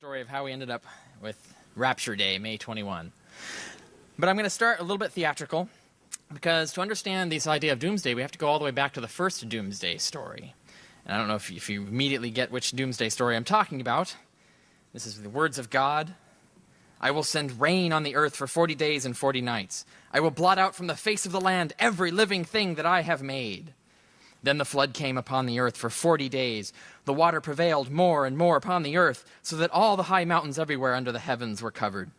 story of how we ended up with Rapture Day, May 21. But I'm going to start a little bit theatrical, because to understand this idea of Doomsday, we have to go all the way back to the first Doomsday story. And I don't know if you immediately get which Doomsday story I'm talking about. This is the words of God. I will send rain on the earth for 40 days and 40 nights. I will blot out from the face of the land every living thing that I have made. Then the flood came upon the earth for 40 days. The water prevailed more and more upon the earth, so that all the high mountains everywhere under the heavens were covered.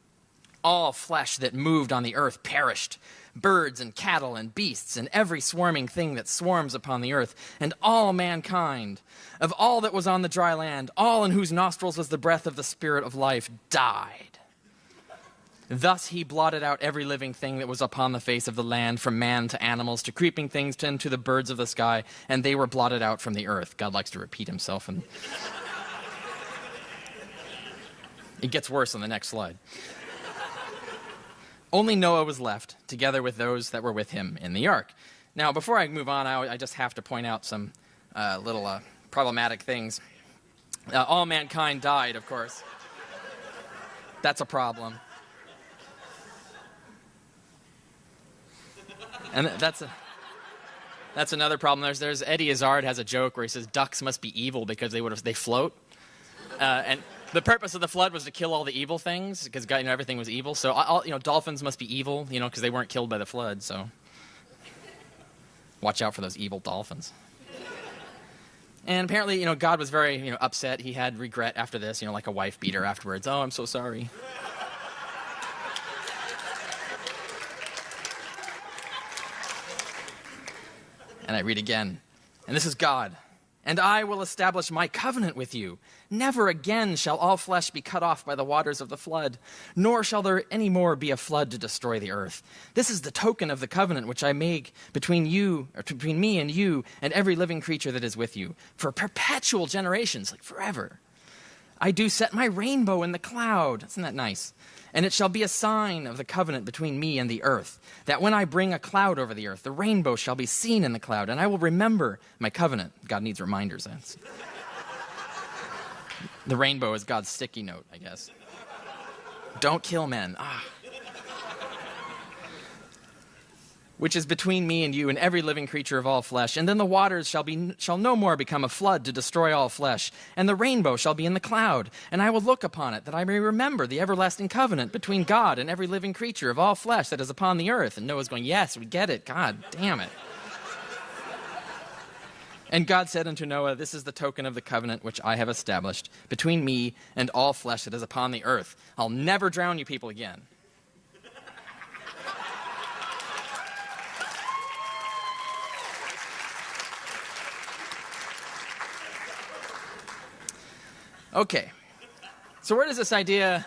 All flesh that moved on the earth perished, birds and cattle and beasts and every swarming thing that swarms upon the earth, and all mankind, of all that was on the dry land, all in whose nostrils was the breath of the Spirit of life, died. Thus he blotted out every living thing that was upon the face of the land, from man to animals, to creeping things, and to the birds of the sky, and they were blotted out from the earth. God likes to repeat himself, and it gets worse on the next slide. Only Noah was left, together with those that were with him in the ark. Now, before I move on, I just have to point out some little problematic things. All mankind died, of course. That's a problem. And that's another problem. There's Eddie Izzard has a joke where he says ducks must be evil because they float. And the purpose of the flood was to kill all the evil things, because everything was evil. So dolphins must be evil, because they weren't killed by the flood. So watch out for those evil dolphins. And apparently, God was very upset. He had regret after this, like a wife beater afterwards. Oh, I'm so sorry. And I read again, and this is God. And I will establish my covenant with you. Never again shall all flesh be cut off by the waters of the flood, nor shall there any more be a flood to destroy the earth. This is the token of the covenant which I make between me and you and every living creature that is with you, for perpetual generations, like forever. I do set my rainbow in the cloud. Isn't that nice? And it shall be a sign of the covenant between me and the earth, that when I bring a cloud over the earth, the rainbow shall be seen in the cloud, and I will remember my covenant. God needs reminders. The rainbow is God's sticky note, I guess. Don't kill men. Which is between me and you and every living creature of all flesh. And then the waters shall no more become a flood to destroy all flesh. And the rainbow shall be in the cloud. And I will look upon it, that I may remember the everlasting covenant between God and every living creature of all flesh that is upon the earth. And Noah's going, yes, we get it. God damn it. And God said unto Noah, this is the token of the covenant which I have established between me and all flesh that is upon the earth. I'll never drown you people again. Okay, so where does this idea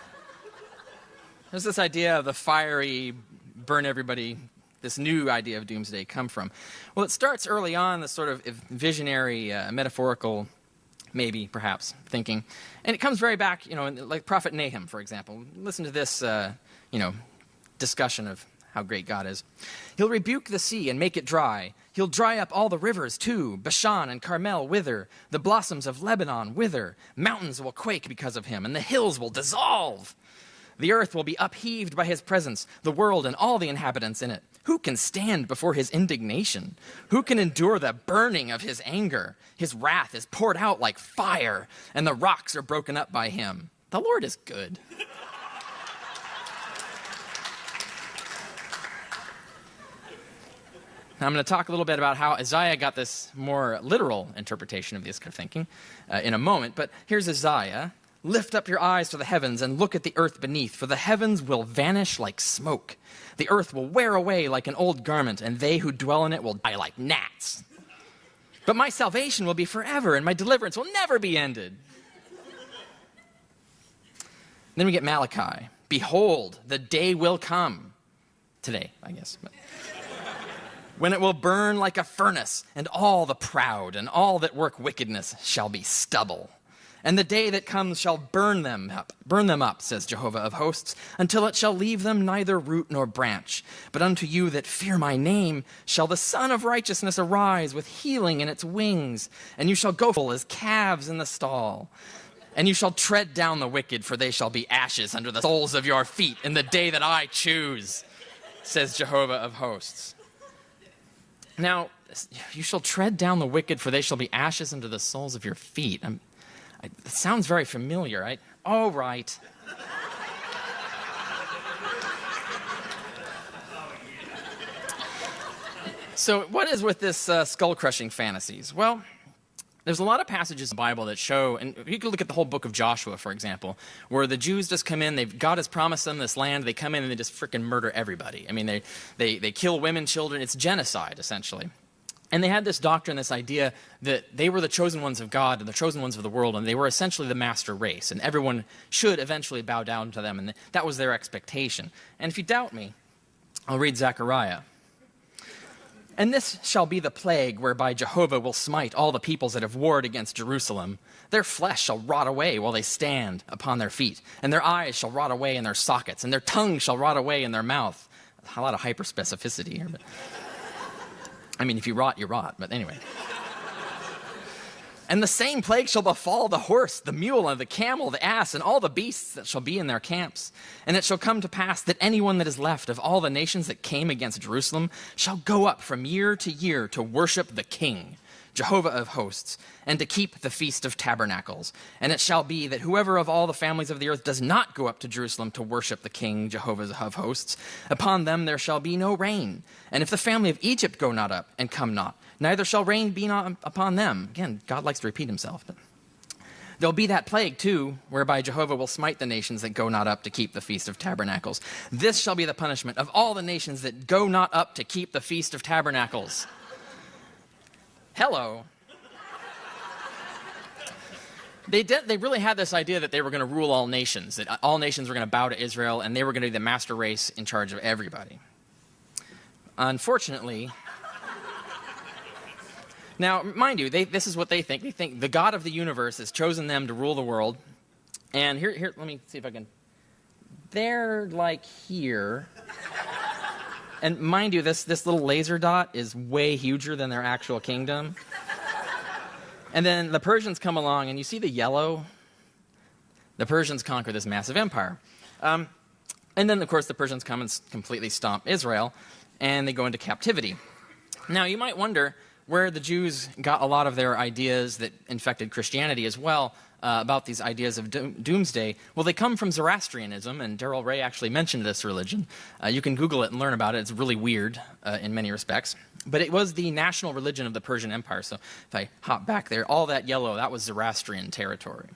of the fiery, burn everybody, this new idea of doomsday come from? Well, it starts early on, this sort of visionary, metaphorical, maybe, perhaps, thinking. And it comes very back, like Prophet Nahum, for example. Listen to this, discussion of how great God is. He'll rebuke the sea and make it dry. He'll dry up all the rivers too. Bashan and Carmel wither. The blossoms of Lebanon wither. Mountains will quake because of him, and the hills will dissolve. The earth will be upheaved by his presence, the world and all the inhabitants in it. Who can stand before his indignation? Who can endure the burning of his anger? His wrath is poured out like fire, and the rocks are broken up by him. The Lord is good. Now, I'm going to talk a little bit about how Isaiah got this more literal interpretation of this kind of thinking in a moment. But here's Isaiah. Lift up your eyes to the heavens and look at the earth beneath, for the heavens will vanish like smoke. The earth will wear away like an old garment, and they who dwell in it will die like gnats. But my salvation will be forever, and my deliverance will never be ended. Then we get Malachi. Behold, the day will come. Today, I guess. When it will burn like a furnace, and all the proud and all that work wickedness shall be stubble. And the day that comes shall burn them up, says Jehovah of hosts, until it shall leave them neither root nor branch. But unto you that fear my name shall the Son of Righteousness arise with healing in its wings, and you shall go full as calves in the stall. And you shall tread down the wicked, for they shall be ashes under the soles of your feet in the day that I choose, says Jehovah of hosts. Now, you shall tread down the wicked, for they shall be ashes under the soles of your feet. It sounds very familiar, right? Oh, right. So what is with this skull-crushing fantasies? Well, there's a lot of passages in the Bible that show, and you can look at the whole book of Joshua, for example, where the Jews just come in, God has promised them this land, they come in and they just frickin' murder everybody. I mean, they kill women, children, it's genocide, essentially. And they had this doctrine, this idea that they were the chosen ones of God and the chosen ones of the world, and they were essentially the master race, and everyone should eventually bow down to them, and that was their expectation. And if you doubt me, I'll read Zechariah. And this shall be the plague whereby Jehovah will smite all the peoples that have warred against Jerusalem. Their flesh shall rot away while they stand upon their feet, and their eyes shall rot away in their sockets, and their tongue shall rot away in their mouth. A lot of hyperspecificity here, but I mean, if you rot, you rot, but anyway. And the same plague shall befall the horse, the mule, and the camel, the ass, and all the beasts that shall be in their camps. And it shall come to pass that anyone that is left of all the nations that came against Jerusalem shall go up from year to year to worship the King, Jehovah of hosts, and to keep the Feast of Tabernacles. And it shall be that whoever of all the families of the earth does not go up to Jerusalem to worship the King, Jehovah of hosts, upon them there shall be no rain. And if the family of Egypt go not up and come not, neither shall rain be not upon them. Again, God likes to repeat himself. But there'll be that plague, too, whereby Jehovah will smite the nations that go not up to keep the Feast of Tabernacles. This shall be the punishment of all the nations that go not up to keep the Feast of Tabernacles. Hello. They really had this idea that they were going to rule all nations, that all nations were going to bow to Israel, and they were going to be the master race in charge of everybody. Unfortunately, now, mind you, this is what they think. They think the God of the universe has chosen them to rule the world. And here, let me see if I can. They're like here. And mind you, this little laser dot is way huger than their actual kingdom. And then the Persians come along, and you see the yellow? The Persians conquer this massive empire. And then, of course, the Persians come and completely stomp Israel, and they go into captivity. Now, you might wonder where the Jews got a lot of their ideas that infected Christianity as well, about these ideas of doomsday. Well, they come from Zoroastrianism, and Darrell Ray actually mentioned this religion. You can Google it and learn about it. It's really weird in many respects. But it was the national religion of the Persian Empire. So if I hop back there, all that yellow, that was Zoroastrian territory.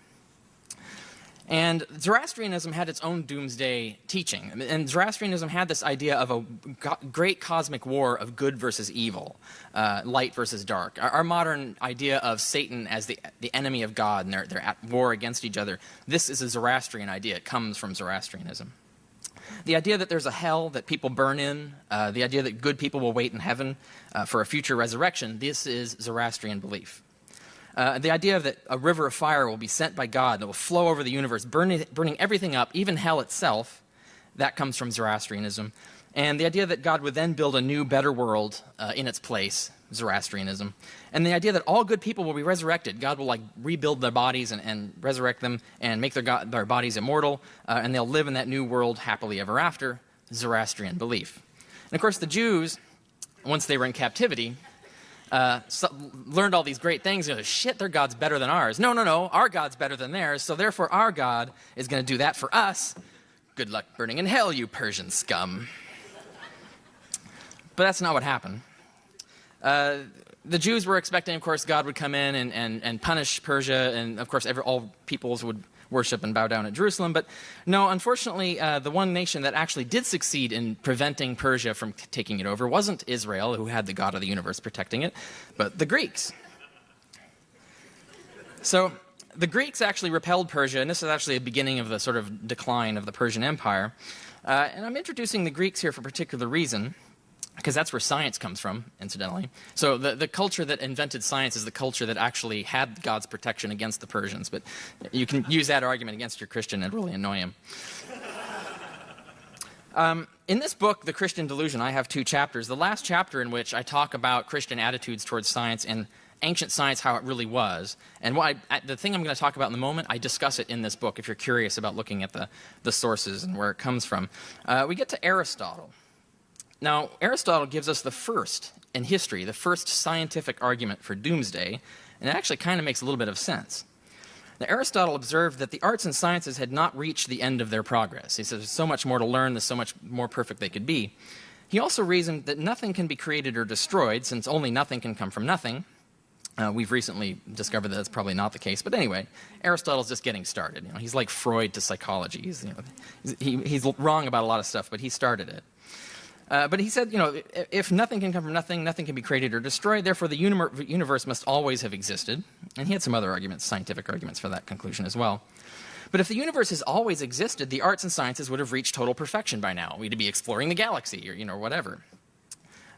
And Zoroastrianism had its own doomsday teaching. And Zoroastrianism had this idea of a great cosmic war of good versus evil, light versus dark. Our modern idea of Satan as the enemy of God, and they're at war against each other, this is a Zoroastrian idea. It comes from Zoroastrianism. The idea that there's a hell that people burn in, the idea that good people will wait in heaven for a future resurrection, this is Zoroastrian belief. The idea that a river of fire will be sent by God that will flow over the universe, burning everything up, even hell itself, that comes from Zoroastrianism. And the idea that God would then build a new, better world in its place, Zoroastrianism. And the idea that all good people will be resurrected. God will rebuild their bodies and resurrect them and make their bodies immortal, and they'll live in that new world happily ever after, Zoroastrian belief. And of course the Jews, once they were in captivity, learned all these great things. Shit, their God's better than ours. No, our God's better than theirs, so therefore our God is going to do that for us. Good luck burning in hell, you Persian scum. But that's not what happened. The Jews were expecting, of course, God would come in and punish Persia, and of course all peoples would worship and bow down at Jerusalem. But no, unfortunately, the one nation that actually did succeed in preventing Persia from taking it over wasn't Israel, who had the God of the universe protecting it, but the Greeks. So the Greeks actually repelled Persia, and this is actually the beginning of the sort of decline of the Persian Empire. And I'm introducing the Greeks here for a particular reason, because that's where science comes from, incidentally. So the culture that invented science is the culture that actually had God's protection against the Persians. But you can use that argument against your Christian and really annoy him. In this book, The Christian Delusion, I have 2 chapters. The last chapter in which I talk about Christian attitudes towards science and ancient science how it really was. And the thing I'm going to talk about in a moment, I discuss it in this book if you're curious about looking at the sources and where it comes from. We get to Aristotle. Now, Aristotle gives us the first in history, the first scientific argument for doomsday, and it actually kind of makes a little bit of sense. Now, Aristotle observed that the arts and sciences had not reached the end of their progress. He says there's so much more to learn, there's so much more perfect they could be. He also reasoned that nothing can be created or destroyed, since only nothing can come from nothing. We've recently discovered that that's probably not the case. But anyway, Aristotle's just getting started. He's like Freud to psychology. He's wrong about a lot of stuff, but he started it. But he said, if nothing can come from nothing, nothing can be created or destroyed, therefore the universe must always have existed. And he had some other arguments, scientific arguments for that conclusion as well. But if the universe has always existed, the arts and sciences would have reached total perfection by now. We'd be exploring the galaxy or whatever.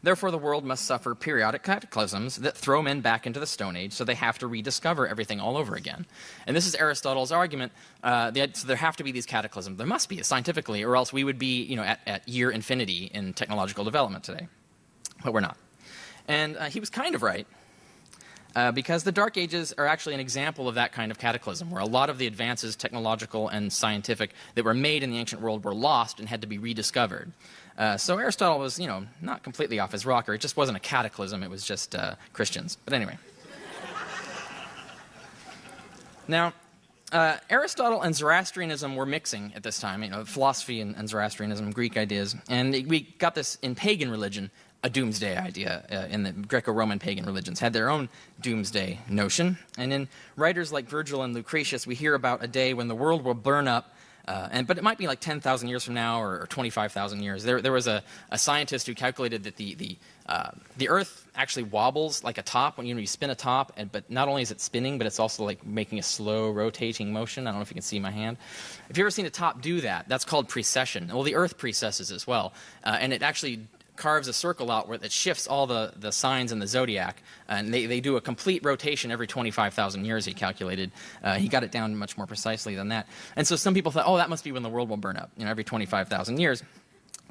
Therefore, the world must suffer periodic cataclysms that throw men back into the Stone Age, so they have to rediscover everything all over again. And this is Aristotle's argument. So there have to be these cataclysms. There must be, scientifically, or else we would be at year infinity in technological development today. But we're not. And he was kind of right, because the Dark Ages are actually an example of that kind of cataclysm, where a lot of the advances, technological and scientific, that were made in the ancient world were lost and had to be rediscovered. So Aristotle was, not completely off his rocker. It just wasn't a cataclysm. It was just Christians. But anyway. Now, Aristotle and Zoroastrianism were mixing at this time, philosophy and Zoroastrianism, Greek ideas. And we got this in pagan religion, a doomsday idea. In the Greco-Roman pagan religions had their own doomsday notion. And in writers like Virgil and Lucretius, we hear about a day when the world will burn up. But it might be like 10,000 years from now or 25,000 years. There was a scientist who calculated that the Earth actually wobbles like a top when you spin a top, but not only is it spinning, but it's also like making a slow rotating motion. I don't know if you can see my hand. If you've ever seen a top do that, that's called precession. Well, the Earth precesses as well, and it actually carves a circle out where it shifts all the signs in the zodiac, and they do a complete rotation every 25,000 years, he calculated. He got it down much more precisely than that. And so some people thought, that must be when the world will burn up, every 25,000 years.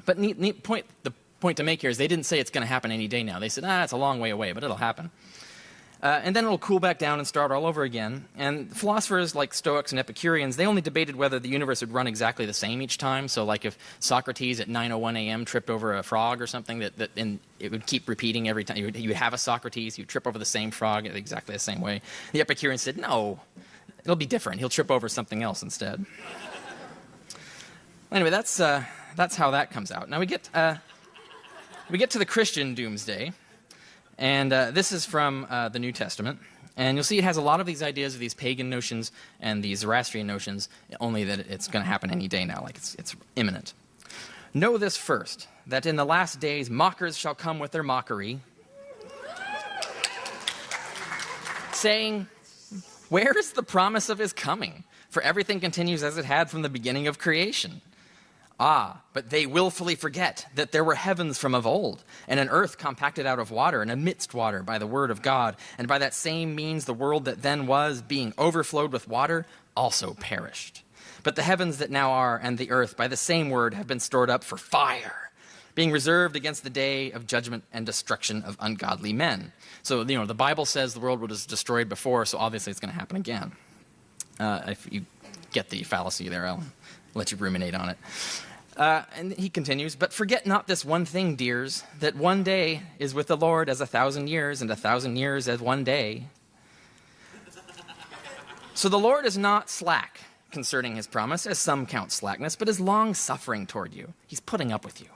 But the point to make here is they didn't say it's going to happen any day now. They said, it's a long way away, but it'll happen. And then it'll cool back down and start all over again. And philosophers like Stoics and Epicureans, they only debated whether the universe would run exactly the same each time. So like if Socrates at 9:01 a.m. tripped over a frog or something, and it would keep repeating every time. You would have a Socrates, you'd trip over the same frog exactly the same way. The Epicureans said, no, it'll be different. He'll trip over something else instead. Anyway, that's how that comes out. Now we get to the Christian doomsday. And this is from the New Testament. And you'll see it has a lot of these ideas of these pagan notions and these Zoroastrian notions, only that it's going to happen any day now, like it's imminent. Know this first, that in the last days mockers shall come with their mockery, saying, where is the promise of his coming? For everything continues as it had from the beginning of creation. But they willfully forget that there were heavens from of old, and an earth compacted out of water, and amidst water by the word of God. And by that same means the world that then was, being overflowed with water, also perished. But the heavens that now are, and the earth, by the same word, have been stored up for fire, being reserved against the day of judgment and destruction of ungodly men. So, the Bible says the world was destroyed before, so obviously it's going to happen again. If you get the fallacy there, I'll let you ruminate on it. And he continues, but forget not this one thing, dears, that one day is with the Lord as 1,000 years, and 1,000 years as one day. So the Lord is not slack concerning his promise, as some count slackness, but is long-suffering toward you. He's putting up with you.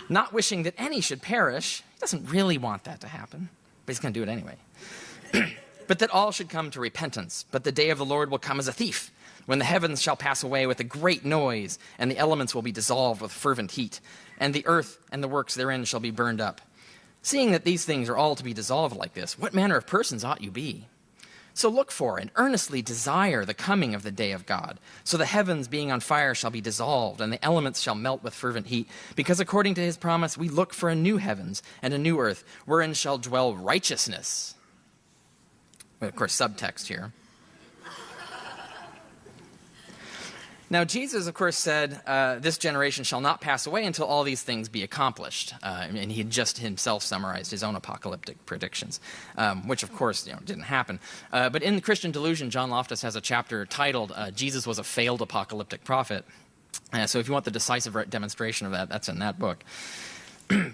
Not wishing that any should perish. He doesn't really want that to happen, but he's going to do it anyway. But that all should come to repentance. But the day of the Lord will come as a thief, when the heavens shall pass away with a great noise, and the elements will be dissolved with fervent heat, and the earth and the works therein shall be burned up. Seeing that these things are all to be dissolved like this, what manner of persons ought you be? So look for and earnestly desire the coming of the day of God. So the heavens being on fire shall be dissolved, and the elements shall melt with fervent heat, because according to his promise we look for a new heavens and a new earth, wherein shall dwell righteousness. Well, of course, subtext here. Now, Jesus, of course, said, this generation shall not pass away until all these things be accomplished. And he had just himself summarized his own apocalyptic predictions, which, of course, didn't happen. But in the Christian Delusion, John Loftus has a chapter titled, Jesus was a failed apocalyptic prophet. So if you want the decisive demonstration of that, that's in that book.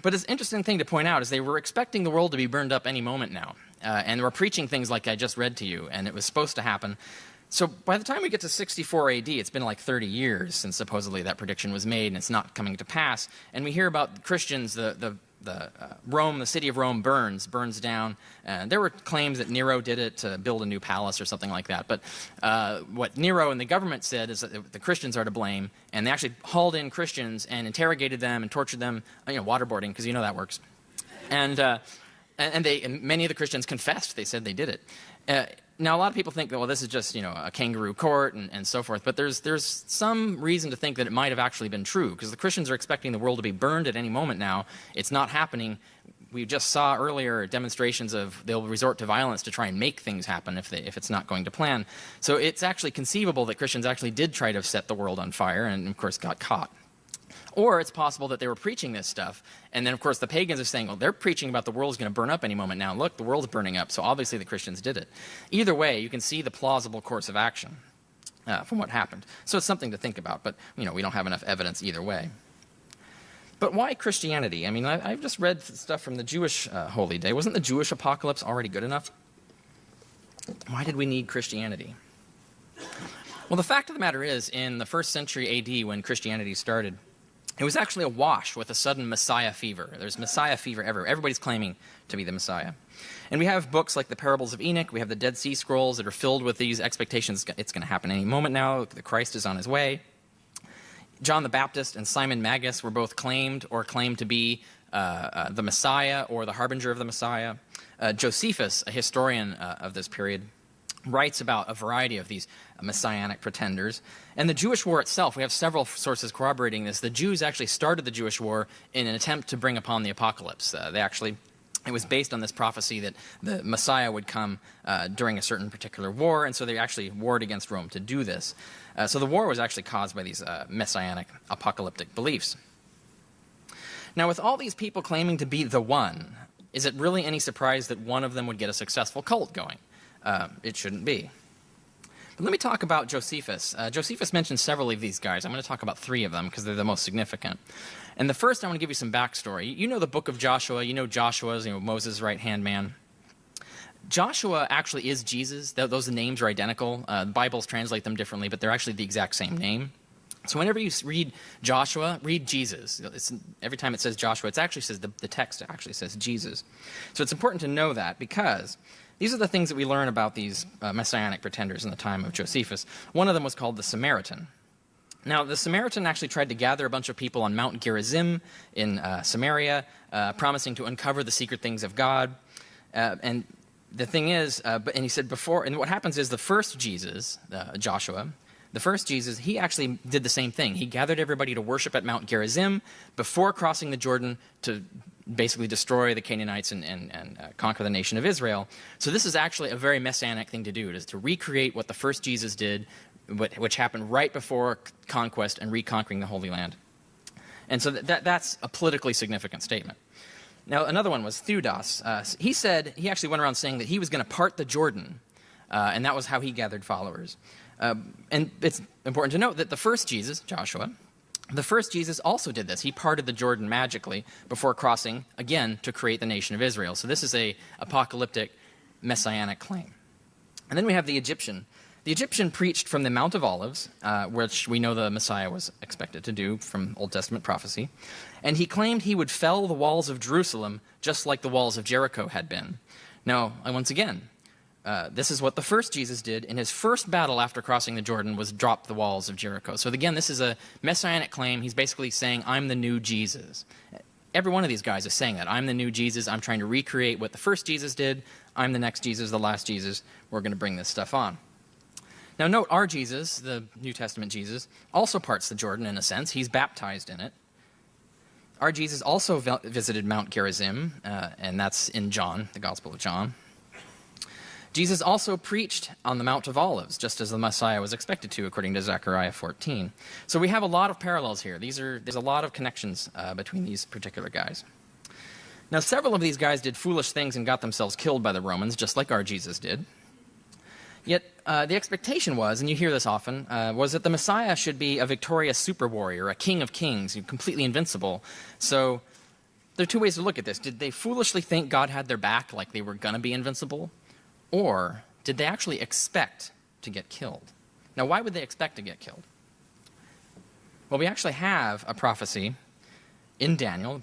But it's an interesting thing to point out is they were expecting the world to be burned up any moment now. And they were preaching things like I just read to you, and it was supposed to happen. So by the time we get to 64 AD, it's been like 30 years since supposedly that prediction was made, and it's not coming to pass. And we hear about Christians, Rome, the city of Rome burns down. There were claims that Nero did it to build a new palace or something like that. But what Nero and the government said is that the Christians are to blame, and they actually hauled in Christians and interrogated them and tortured them, waterboarding, because that works. And many of the Christians confessed. They said they did it. Now, a lot of people think, well, this is just, a kangaroo court and so forth. But there's some reason to think that it might have actually been true, because the Christians are expecting the world to be burned at any moment now. It's not happening. We just saw earlier demonstrations of they'll resort to violence to try and make things happen if it's not going to plan. So it's actually conceivable that Christians actually did try to set the world on fire and, of course, got caught. Or it's possible that they were preaching this stuff, and then, of course, the pagans are saying, well, they're preaching about the world's going to burn up any moment now. Look, the world's burning up, so obviously the Christians did it. Either way, you can see the plausible course of action from what happened. So it's something to think about, but, we don't have enough evidence either way. But why Christianity? I mean, I've just read stuff from the Jewish Holy Day. Wasn't the Jewish apocalypse already good enough? Why did we need Christianity? Well, the fact of the matter is, in the 1st century AD, when Christianity started, it was actually awash with a sudden Messiah fever. There's Messiah fever everywhere. Everybody's claiming to be the Messiah. And we have books like the Parables of Enoch. We have the Dead Sea Scrolls that are filled with these expectations. It's going to happen any moment now. The Christ is on his way. John the Baptist and Simon Magus were both claimed to be the Messiah or the harbinger of the Messiah. Josephus, a historian of this period, writes about a variety of these messianic pretenders. And the Jewish war itself, we have several sources corroborating this. The Jews actually started the Jewish war in an attempt to bring upon the apocalypse. It was based on this prophecy that the Messiah would come during a certain particular war, and so they actually warred against Rome to do this. So the war was actually caused by these messianic apocalyptic beliefs. Now, with all these people claiming to be the one, is it really any surprise that one of them would get a successful cult going? It shouldn't be. But let me talk about Josephus. Josephus mentions several of these guys. I'm going to talk about 3 of them because they're the most significant. And the first, I want to give you some backstory. You know the book of Joshua. You know Joshua's, Moses' right-hand man. Joshua actually is Jesus. Those names are identical. Bibles translate them differently, but they're actually the exact same name. So whenever you read Joshua, read Jesus. Every time it says Joshua, it actually says, the text actually says Jesus. So it's important to know that because these are the things that we learn about these messianic pretenders in the time of Josephus. One of them was called the Samaritan. Now, the Samaritan actually tried to gather a bunch of people on Mount Gerizim in Samaria, promising to uncover the secret things of God. And the thing is, and he said before, and what happens is the first Jesus, Joshua, the first Jesus, he actually did the same thing. He gathered everybody to worship at Mount Gerizim before crossing the Jordan to basically destroy the Canaanites and conquer the nation of Israel. So this is actually a very messianic thing to do. It is to recreate what the first Jesus did, which happened right before conquest and reconquering the Holy Land. And so that's a politically significant statement. Now, another one was Theudas. He actually went around saying that he was going to part the Jordan, and that was how he gathered followers. And it's important to note that the first Jesus, Joshua, the first Jesus also did this. He parted the Jordan magically before crossing, again, to create the nation of Israel. So this is a apocalyptic messianic claim. And then we have the Egyptian. The Egyptian preached from the Mount of Olives, which we know the Messiah was expected to do from Old Testament prophecy. And he claimed he would fell the walls of Jerusalem just like the walls of Jericho had been. Now, once again, this is what the first Jesus did in his first battle after crossing the Jordan, was drop the walls of Jericho. So again, this is a messianic claim. He's basically saying, I'm the new Jesus. Every one of these guys is saying that. I'm the new Jesus. I'm trying to recreate what the first Jesus did. I'm the next Jesus, the last Jesus. We're going to bring this stuff on. Now note, our Jesus, the New Testament Jesus, also parts the Jordan in a sense. He's baptized in it. Our Jesus also visited Mount Gerizim, and that's in John, the Gospel of John. Jesus also preached on the Mount of Olives, just as the Messiah was expected to, according to Zechariah 14. So we have a lot of parallels here. There's a lot of connections between these particular guys. Now, several of these guys did foolish things and got themselves killed by the Romans, just like our Jesus did. Yet the expectation was, and you hear this often, was that the Messiah should be a victorious super warrior, a king of kings, completely invincible. So there are two ways to look at this. Did they foolishly think God had their back, like they were going to be invincible? Or did they actually expect to get killed? Now, why would they expect to get killed? Well, we actually have a prophecy in Daniel.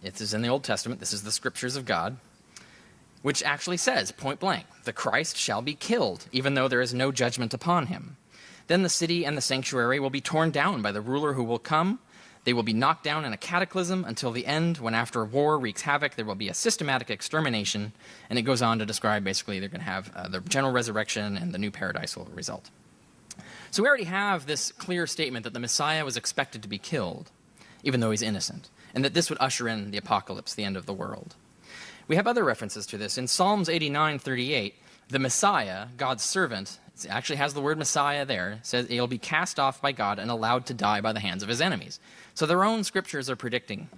It is in the Old Testament. This is the scriptures of God, which actually says, point blank, the Christ shall be killed, even though there is no judgment upon him. Then the city and the sanctuary will be torn down by the ruler who will come. They will be knocked down in a cataclysm until the end, when after war wreaks havoc, there will be a systematic extermination. And it goes on to describe, basically, they're going to have the general resurrection and the new paradise will result. So we already have this clear statement that the Messiah was expected to be killed, even though he's innocent, and that this would usher in the apocalypse, the end of the world. We have other references to this. In Psalms 89:38, the Messiah, God's servant, it actually has the word Messiah there, says he'll be cast off by God and allowed to die by the hands of his enemies. So their own scriptures are predicting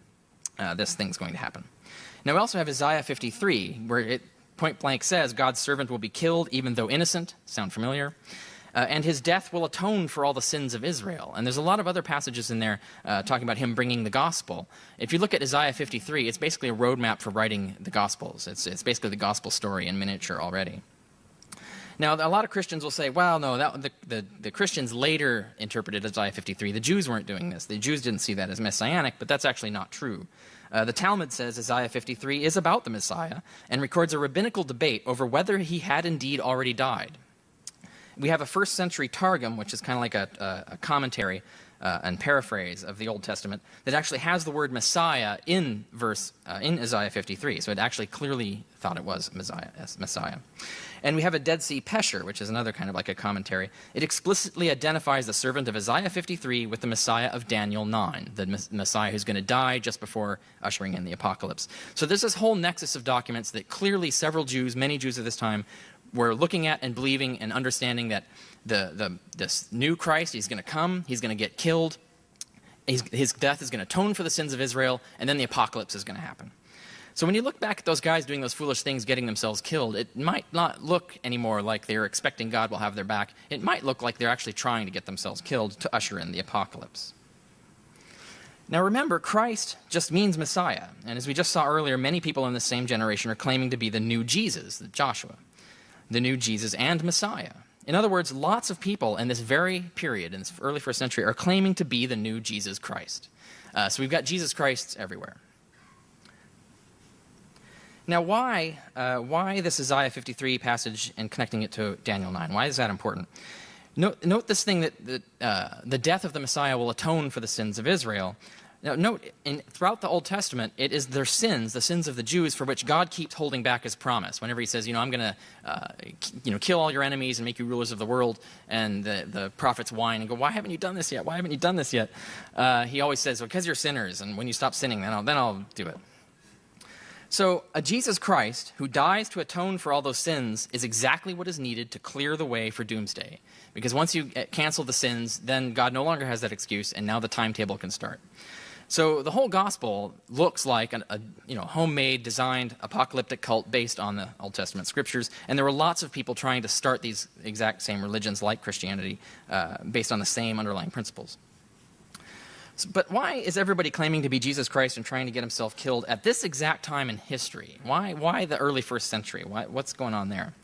this thing's going to happen. Now we also have Isaiah 53, where it point blank says God's servant will be killed even though innocent. Sound familiar? And his death will atone for all the sins of Israel. And there's a lot of other passages in there talking about him bringing the gospel. If you look at Isaiah 53, it's basically a roadmap for writing the Gospels. It's basically the gospel story in miniature already. Now, a lot of Christians will say, well, no, the Christians later interpreted Isaiah 53. The Jews weren't doing this. The Jews didn't see that as messianic, but that's actually not true. The Talmud says Isaiah 53 is about the Messiah and records a rabbinical debate over whether he had indeed already died. We have a first century Targum, which is kind of like a commentary and paraphrase of the Old Testament, that actually has the word Messiah in Isaiah 53. So it actually clearly thought it was Messiah. And we have a Dead Sea Pesher, which is another kind of like a commentary. It explicitly identifies the servant of Isaiah 53 with the Messiah of Daniel 9, the Messiah who's going to die just before ushering in the apocalypse. So there's this whole nexus of documents that clearly several Jews, many Jews at this time, were looking at and believing and understanding that this new Christ, he's going to come, he's going to get killed, his death is going to atone for the sins of Israel, and then the apocalypse is going to happen. So when you look back at those guys doing those foolish things, getting themselves killed, it might not look anymore like they're expecting God will have their back. It might look like they're actually trying to get themselves killed to usher in the apocalypse. Now remember, Christ just means Messiah. And as we just saw earlier, many people in the same generation are claiming to be the new Jesus, Joshua, the new Jesus and Messiah. In other words, lots of people in this very period, in this early first century, are claiming to be the new Jesus Christ. So we've got Jesus Christs everywhere. Now, why this Isaiah 53 passage and connecting it to Daniel 9? Why is that important? Note this thing that the death of the Messiah will atone for the sins of Israel. Now, note, throughout the Old Testament, it is their sins, the sins of the Jews, for which God keeps holding back his promise. Whenever he says, I'm going to kill all your enemies and make you rulers of the world, and the prophets whine and go, why haven't you done this yet? Why haven't you done this yet? He always says, well, because you're sinners, and when you stop sinning, then I'll do it. So a Jesus Christ who dies to atone for all those sins is exactly what is needed to clear the way for Doomsday. Because once you cancel the sins, then God no longer has that excuse, and now the timetable can start. So the whole gospel looks like a homemade, designed, apocalyptic cult based on the Old Testament scriptures, and there were lots of people trying to start these exact same religions like Christianity based on the same underlying principles. But why is everybody claiming to be Jesus Christ and trying to get himself killed at this exact time in history? Why the early first century? What's going on there?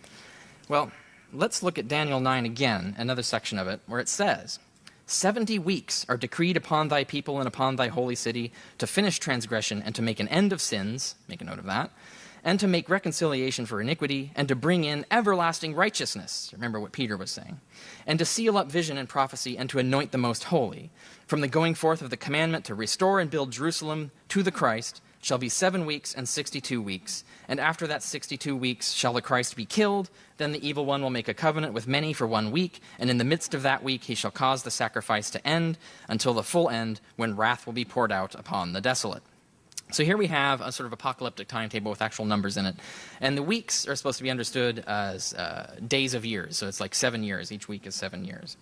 Well, let's look at Daniel 9 again, another section of it, where it says, 70 weeks are decreed upon thy people and upon thy holy city to finish transgression and to make an end of sins, make a note of that, and to make reconciliation for iniquity, and to bring in everlasting righteousness. Remember what Peter was saying. And to seal up vision and prophecy, and to anoint the most holy. From the going forth of the commandment to restore and build Jerusalem to the Christ shall be 7 weeks and 62 weeks. And after that 62 weeks shall the Christ be killed. Then the evil one will make a covenant with many for 1 week. And in the midst of that week he shall cause the sacrifice to end until the full end, when wrath will be poured out upon the desolate. So here we have a sort of apocalyptic timetable with actual numbers in it. And the weeks are supposed to be understood as days of years. So it's like 7 years. Each week is 7 years.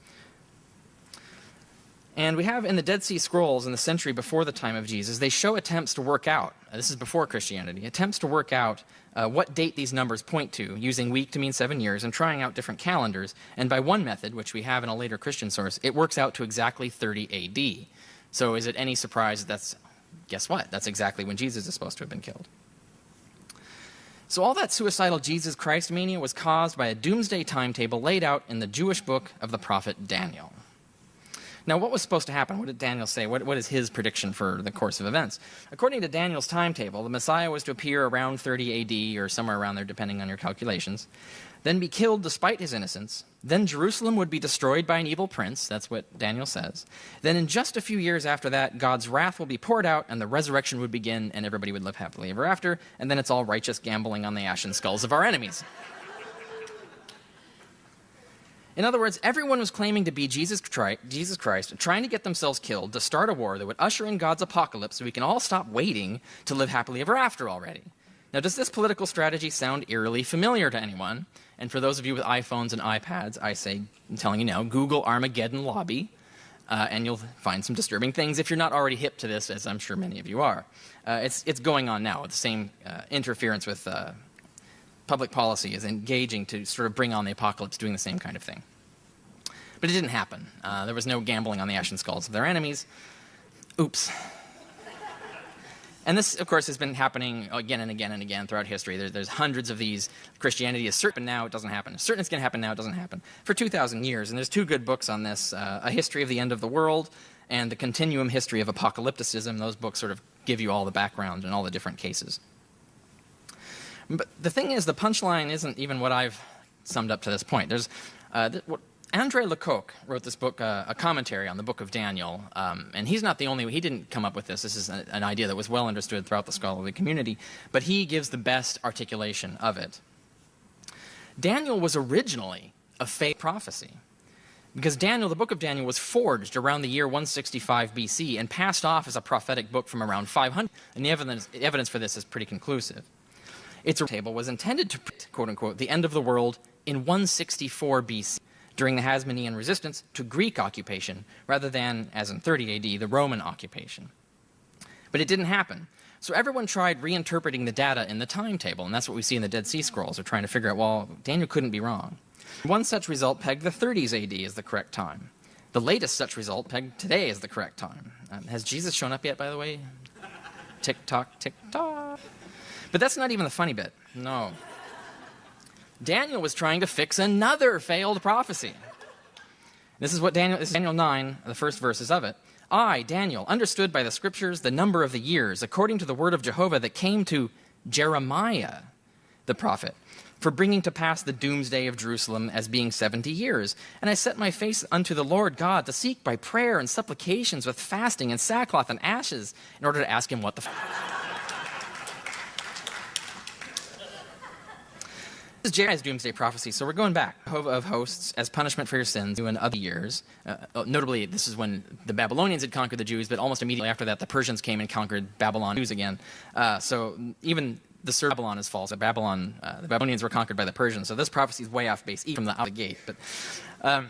And we have in the Dead Sea Scrolls in the century before the time of Jesus, they show attempts to work out, this is before Christianity, attempts to work out what date these numbers point to, using week to mean 7 years and trying out different calendars. And by one method, which we have in a later Christian source, it works out to exactly 30 AD. So is it any surprise that's, guess what? That's exactly when Jesus is supposed to have been killed. So all that suicidal Jesus Christ mania was caused by a doomsday timetable laid out in the Jewish book of the prophet Daniel. Now, what was supposed to happen? What did Daniel say? What is his prediction for the course of events? According to Daniel's timetable, the Messiah was to appear around 30 AD or somewhere around there, depending on your calculations, then be killed despite his innocence. Then Jerusalem would be destroyed by an evil prince. That's what Daniel says. Then in just a few years after that, God's wrath will be poured out and the resurrection would begin and everybody would live happily ever after. And then it's all righteous gambling on the ashen skulls of our enemies. In other words, everyone was claiming to be Jesus Christ, trying to get themselves killed to start a war that would usher in God's apocalypse so we can all stop waiting to live happily ever after already. Now, does this political strategy sound eerily familiar to anyone? And for those of you with iPhones and iPads, I'm telling you now, Google Armageddon Lobby, and you'll find some disturbing things if you're not already hip to this, as I'm sure many of you are. It's going on now with the same interference with public policy is engaging to sort of bring on the apocalypse, doing the same kind of thing. But it didn't happen. There was no gambling on the ashen skulls of their enemies. Oops. And this, of course, has been happening again and again and again throughout history. There's hundreds of these. Christianity is certain now, it doesn't happen. Certain it's going to happen now, it doesn't happen. For 2,000 years. And there's two good books on this, A History of the End of the World and The Continuum History of Apocalypticism. Those books sort of give you all the background and all the different cases. But the thing is, the punchline isn't even what I've summed up to this point. There's André Lecoq wrote this book, a commentary on the book of Daniel, and he's not the only one. He didn't come up with this. This is an idea that was well understood throughout the scholarly community, but he gives the best articulation of it. Daniel was originally a fake prophecy, because Daniel, the book of Daniel, was forged around the year 165 BC and passed off as a prophetic book from around 500, and the evidence for this is pretty conclusive. Its table was intended to predict, quote-unquote, the end of the world in 164 BC, during the Hasmonean resistance to Greek occupation, rather than, as in 30 AD, the Roman occupation. But it didn't happen. So everyone tried reinterpreting the data in the timetable, and that's what we see in the Dead Sea Scrolls. They're trying to figure out, well, Daniel couldn't be wrong. One such result pegged the 30s AD as the correct time. The latest such result pegged today as the correct time. Has Jesus shown up yet, by the way? Tick-tock, tick-tock. But that's not even the funny bit. No. Daniel was trying to fix another failed prophecy. This is Daniel 9, the first verses of it. I, Daniel, understood by the scriptures the number of the years, according to the word of Jehovah that came to Jeremiah, the prophet, for bringing to pass the doomsday of Jerusalem as being 70 years. And I set my face unto the Lord God to seek by prayer and supplications with fasting and sackcloth and ashes in order to ask him what the This is Jeremiah's doomsday prophecy, so we're going back. Jehovah of hosts, as punishment for your sins, in other years. Notably, this is when the Babylonians had conquered the Jews, but almost immediately after that, the Persians came and conquered Babylon Jews again. So even the Sir Babylon is false. The Babylonians were conquered by the Persians, so this prophecy is way off base, even from the out of the gate. But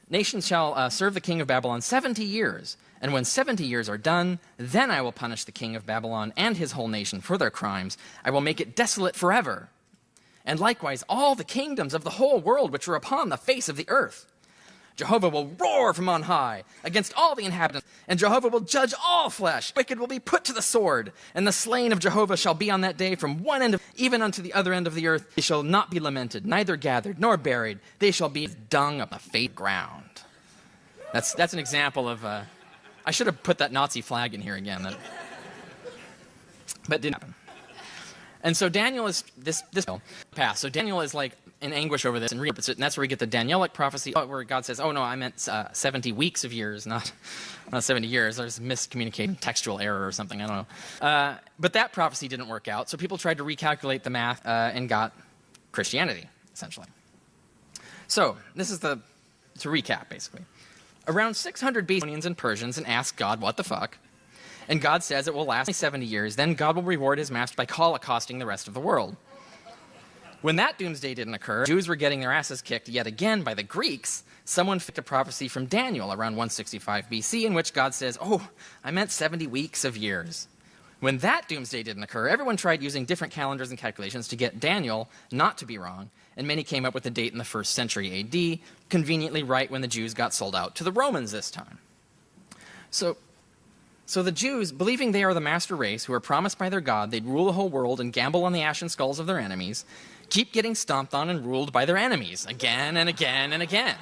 nations shall serve the king of Babylon 70 years, and when 70 years are done, then I will punish the king of Babylon and his whole nation for their crimes. I will make it desolate forever. And likewise all the kingdoms of the whole world which are upon the face of the earth. Jehovah will roar from on high against all the inhabitants, and Jehovah will judge all flesh. The wicked will be put to the sword, and the slain of Jehovah shall be on that day from one end even unto the other end of the earth. They shall not be lamented, neither gathered nor buried. They shall be as dung of the face ground. That's an example of. I should have put that Nazi flag in here again, but didn't happen. And so Daniel is this pass. So Daniel is like in anguish over this and reads it, and that's where we get the Danielic prophecy, where God says, "Oh no, I meant 70 weeks of years, not 70 years." There's miscommunication, textual error or something. I don't know. But that prophecy didn't work out. So people tried to recalculate the math and got Christianity essentially. So this is to recap basically. Around 600 BC, Babylonians and Persians and asked God, "What the fuck?" And God says it will last 70 years. Then God will reward his master by holocausting the rest of the world. When that doomsday didn't occur, Jews were getting their asses kicked yet again by the Greeks. Someone picked a prophecy from Daniel around 165 BC in which God says, oh, I meant 70 weeks of years. When that doomsday didn't occur, everyone tried using different calendars and calculations to get Daniel not to be wrong, and many came up with a date in the 1st century AD, conveniently right when the Jews got sold out to the Romans this time. So the Jews, believing they are the master race who are promised by their God they'd rule the whole world and gamble on the ashen skulls of their enemies, keep getting stomped on and ruled by their enemies again and again and again.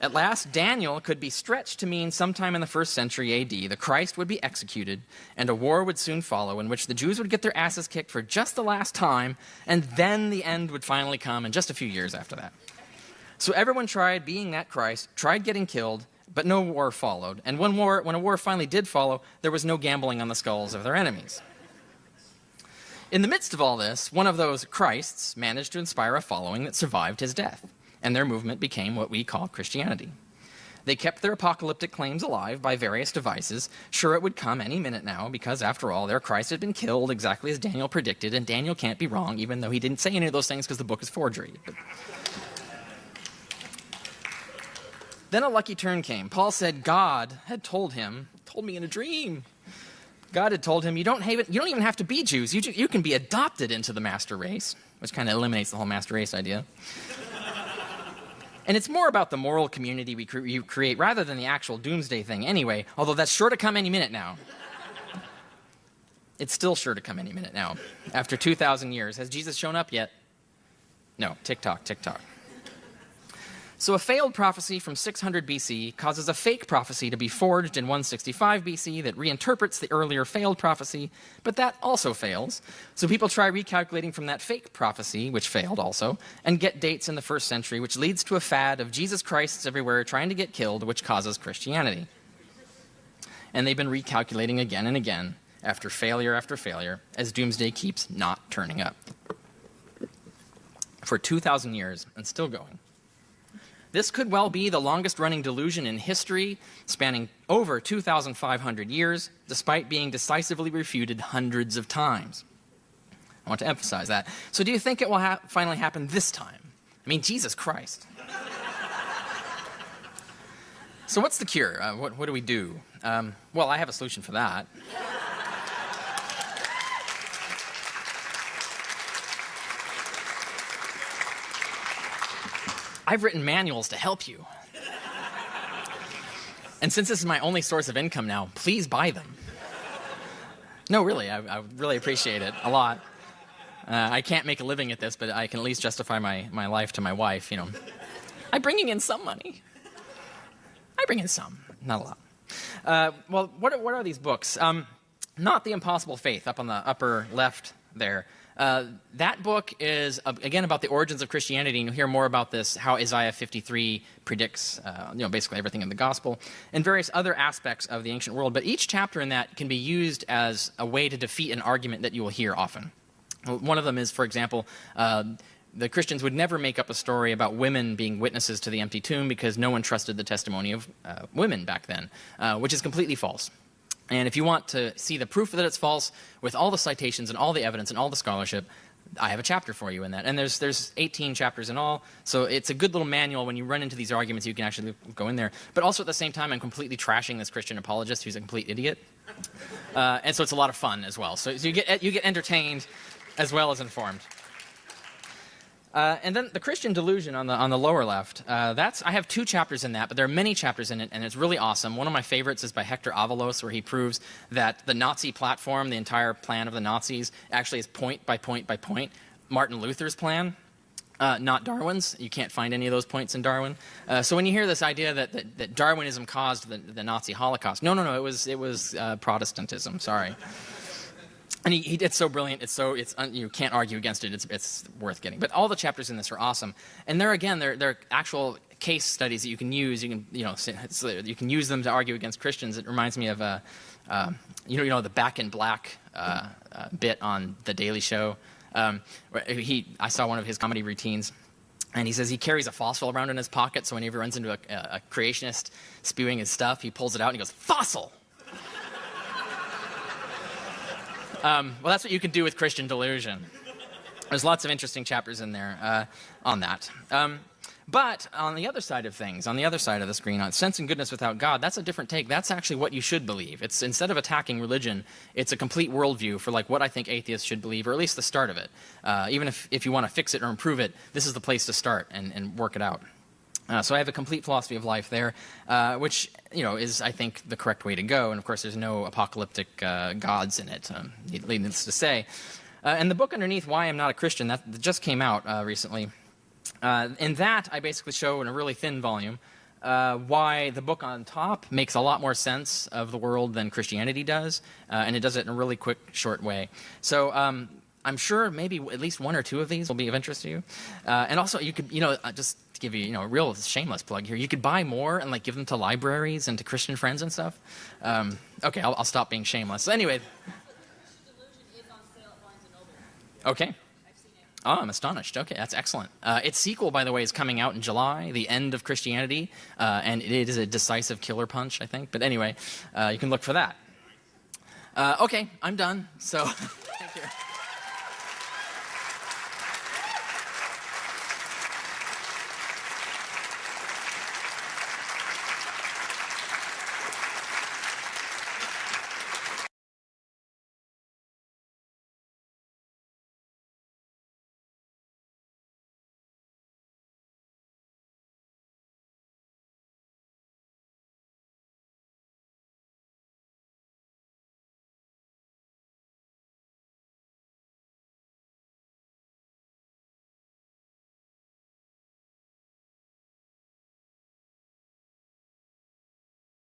At last, Daniel could be stretched to mean sometime in the 1st century AD, the Christ would be executed, and a war would soon follow in which the Jews would get their asses kicked for just the last time, and then the end would finally come in just a few years after that. So everyone tried being that Christ, tried getting killed, but no war followed. And when a war finally did follow, there was no gambling on the skulls of their enemies. In the midst of all this, one of those Christs managed to inspire a following that survived his death, and their movement became what we call Christianity. They kept their apocalyptic claims alive by various devices. Sure, it would come any minute now, because after all, their Christ had been killed exactly as Daniel predicted, and Daniel can't be wrong, even though he didn't say any of those things because the book is forgery. But then a lucky turn came. Paul said God had told me in a dream. God had told him, you don't even have to be Jews. You can be adopted into the master race, which kind of eliminates the whole master race idea. And it's more about the moral community you create rather than the actual doomsday thing anyway, although that's sure to come any minute now. It's still sure to come any minute now. After 2,000 years. Has Jesus shown up yet? No. Tick-tock, tick-tock. So a failed prophecy from 600 BC causes a fake prophecy to be forged in 165 BC that reinterprets the earlier failed prophecy, but that also fails. So people try recalculating from that fake prophecy, which failed also, and get dates in the 1st century, which leads to a fad of Jesus Christs everywhere trying to get killed, which causes Christianity. And they've been recalculating again and again, after failure, as doomsday keeps not turning up. For 2,000 years, and still going. This could well be the longest-running delusion in history, spanning over 2,500 years, despite being decisively refuted hundreds of times. I want to emphasize that. So do you think it will finally happen this time? I mean, Jesus Christ. So what's the cure? What do we do? Well, I have a solution for that. I've written manuals to help you. And since this is my only source of income now, please buy them. No, really, I would really appreciate it a lot. I can't make a living at this, but I can at least justify my life to my wife, you know. I'm bringing in some money. I bring in some, not a lot. Well, what are these books? Not The Impossible Faith, up on the upper left there. That book is, again, about the origins of Christianity, and you'll hear more about this, how Isaiah 53 predicts, basically everything in the gospel, and various other aspects of the ancient world. But each chapter in that can be used as a way to defeat an argument that you will hear often. One of them is, for example, the Christians would never make up a story about women being witnesses to the empty tomb because no one trusted the testimony of women back then, which is completely false. And if you want to see the proof that it's false, with all the citations and all the evidence and all the scholarship, I have a chapter for you in that. And there's 18 chapters in all, so it's a good little manual. When you run into these arguments, you can actually go in there. But also at the same time, I'm completely trashing this Christian apologist who's a complete idiot. And so it's a lot of fun as well. So you get entertained as well as informed. And then the Christian delusion on the lower left, I have 2 chapters in that, but there are many chapters in it, and it's really awesome. One of my favorites is by Hector Avalos, where he proves that the Nazi platform, the entire plan of the Nazis, actually is point by point by point Martin Luther's plan, not Darwin's. You can't find any of those points in Darwin. So when you hear this idea that Darwinism caused the Nazi Holocaust, no, it was Protestantism, sorry. And it's so brilliant. You can't argue against it. It's worth getting. But all the chapters in this are awesome. And they're actual case studies that you can use. You can use them to argue against Christians. It reminds me of the Back in Black bit on The Daily Show. Where I saw one of his comedy routines. And he says he carries a fossil around in his pocket, so whenever he runs into a creationist spewing his stuff, he pulls it out and he goes, "Fossil!" Well, that's what you can do with Christian delusion. There's lots of interesting chapters in there on that. But on the other side of things, on the other side of the screen, on sense and goodness without God, that's a different take. That's actually what you should believe. It's, instead of attacking religion, it's a complete worldview for like what I think atheists should believe, or at least the start of it. Even if you want to fix it or improve it, this is the place to start and work it out. So I have a complete philosophy of life there, which is, I think, the correct way to go. And of course, there's no apocalyptic gods in it, needless to say. And the book underneath, Why I'm Not a Christian, that just came out recently. In that, I basically show in a really thin volume why the book on top makes a lot more sense of the world than Christianity does, and it does it in a really quick, short way. So I'm sure maybe at least one or two of these will be of interest to you. And also, you could, just to give you, a real shameless plug here, you could buy more and like give them to libraries and to Christian friends and stuff. Okay, I'll stop being shameless. So anyway. Okay. Oh, I'm astonished. Okay, that's excellent. Its sequel, by the way, is coming out in July, The End of Christianity, and it is a decisive killer punch, I think. But anyway, you can look for that. Okay, I'm done. So, thank you.